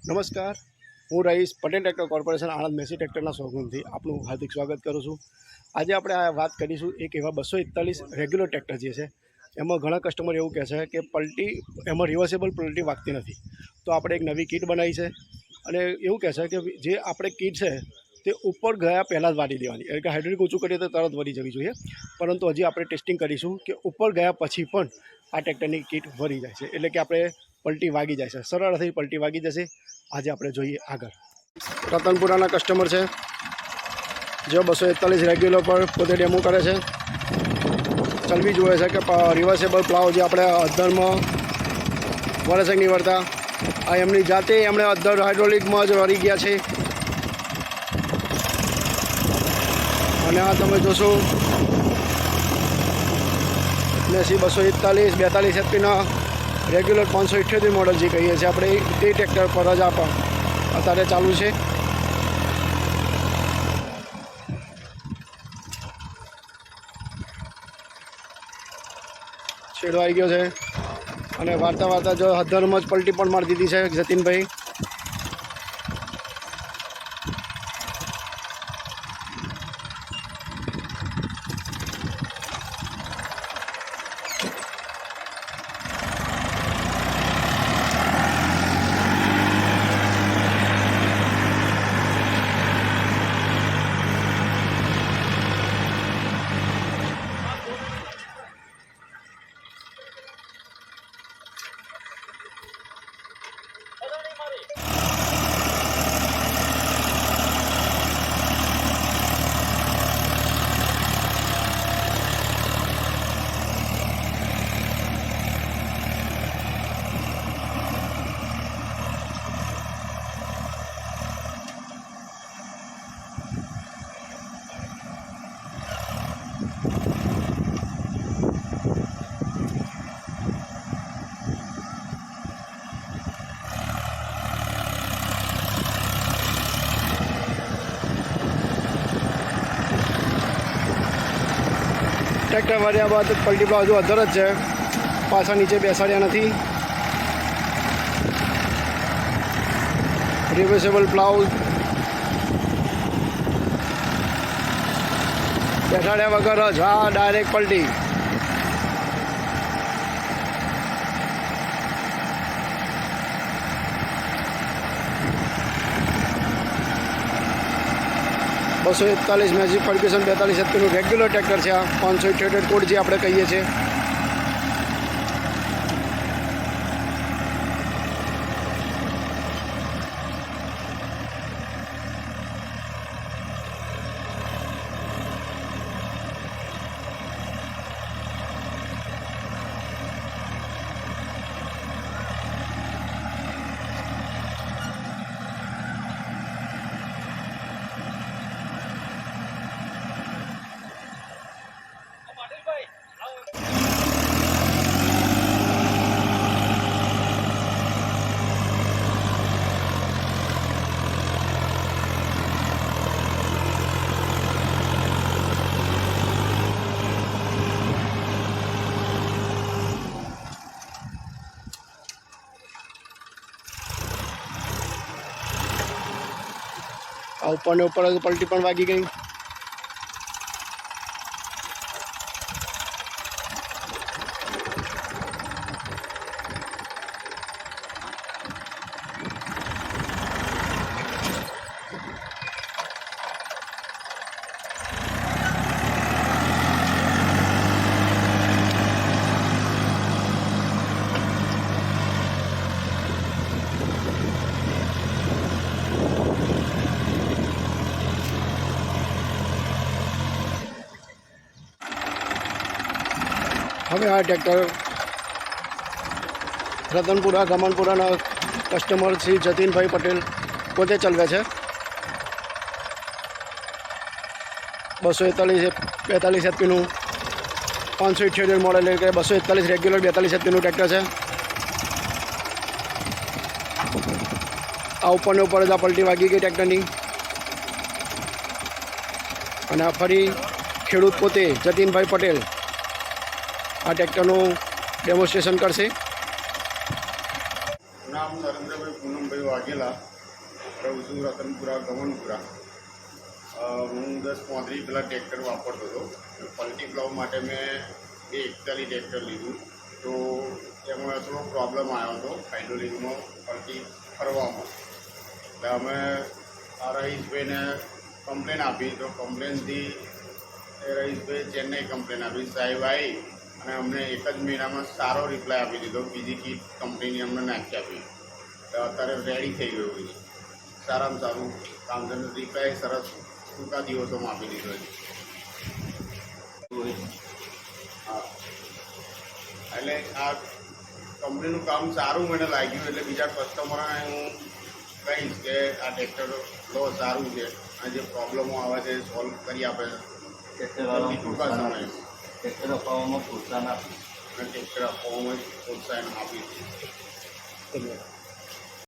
નમસ્કાર, હું Rahish Patel tractor corporation Anand Massey ટ્રેક્ટરના શોરૂમથી આપનું હાર્દિક સ્વાગત કરું છું। આજે આપણે આ વાત કરીશું એક એવા 241 રેગ્યુલર ટ્રેક્ટર જે છે એમાં ઘણા કસ્ટમર એવું કહે છે કે પલટી એમાં રિવર્સેબલ પલટી વાગતી નથી, તો આપણે એક નવી કીટ બનાવી છે અને એવું કહે છે કે જે આપણે કીટ છે તે ઉપર ગયા પહેલાં જ વાળી દેવાની, એટલે કે હાઇડ્રોલિક ઊંચું કરીએ તો તરત વળી જવી જોઈએ, પરંતુ હજી આપણે ટેસ્ટિંગ કરીશું કે ઉપર ગયા પછી પણ આ ટ્રેક્ટરની કીટ વળી જાય છે, એટલે કે આપણે પલટી વાગી જાય છે, સરળથી પલટી વાગી જશે। આજે આપણે જોઈએ આગળ। રતનપુરાના કસ્ટમર છે જો 241 રેગ્યુલર પર પોતે ડેમો કરે છે, ચલવી જોવે છે કે રિવર્સેબલ પ્લાવ જે આપણે અદ્ધરમાં વળે છે નહીં વળતા, આ એમની જાતે એમણે અદ્ધર હાઇડ્રોલિકમાં જ વળી ગયા છે। અને આ તમે જોશો મેસી 241 42 એચપીના રેગ્યુલર 578 મોડલ જે કહીએ છીએ આપણે તે ટ્રેક્ટર પર જ અત્યારે ચાલુ છે। છેડો આવી ગયો છે અને વાર્તા વાર્તા જો હદ્દરમાં જ પલટી પણ મારી દીધી છે જતીનભાઈ। ટ્રેક્ટર વાળ્યા બાદ પલટી બાજુ અધર જ છે, પાછા નીચે બેસાડ્યા નથી। રિવર્સેબલ પ્લાવ બેસાડ્યા વગર જ હા ડાયરેક્ટ પલટી। બસો 41 મેજિક ફર્ગ્યુસન 42 એચપીનું રેગ્યુલર ટ્રેક્ટર છે। આ 578 કોડ જે આપણે કહીએ છીએ। આ ઉપરને ઉપર પલટી પણ વાગી ગઈ। હવે આ ટ્રેક્ટર રતનપુરા ગમનપુરાના કસ્ટમર શ્રી જતીનભાઈ પટેલ પોતે ચલાવે છે। 241 42 એચપીનું 578 મોડેલ, એટલે કે 241 રેગ્યુલર 42 એચપીનું ટ્રેક્ટર છે। આ ઉપરને ઉપર જ આ પલટી વાગી ગઈ ટ્રેક્ટરની અને આ ફરી ખેડૂત પોતે જતીનભાઈ પટેલ આ ટ્રેક્ટરનું ડેમોન્સ્ટ્રેશન કરશે। નામ નરેન્દ્રભાઈ પૂનમભાઈ વાઘેલા, રહું છું રતનપુરા ગમનપુરા. હું 10-35 પેલા ટ્રેક્ટર વાપરતો હતો. પલટી પ્લાવ માટે મેં 41 ટ્રેક્ટર લીધું, તો એમાં થોડો પ્રોબ્લેમ આવ્યો હતો હાઇડ્રોલિકમાં, પલટી ફરવામાં. એટલે અમે રહીશભાઈને કમ્પ્લેન આપી, તો કમ્પ્લેનથી રહીશભાઈ ચેન્નઈ કમ્પ્લેન આપી. સાહેબ આવી અને અમને એક જ મહિનામાં સારો રિપ્લાય આપી દીધો. બીજી કીટ કંપનીની અમને નાખી આપી. તો અત્યારે રેડી થઈ ગયું છે. સારામાં સારું કામ છે. રિપ્લાય સરસ ટૂંકા દિવસોમાં આપી દીધો છે. હા, એટલે આ કંપનીનું કામ સારું મને લાગ્યું, એટલે બીજા કસ્ટમરોને હું કહીશ કે આ ટ્રેક્ટર લો, સારું છે અને જે પ્રોબ્લેમો આવે છે સોલ્વ કરી આપે છે ટૂંકા સમયે. ટ્રેક્ટર અપાવવામાં પ્રોત્સાહન આપીશ. અને ટ્રેક્ટર આપવામાં પ્રોત્સાહન આપીશ. ધન્યવાદ.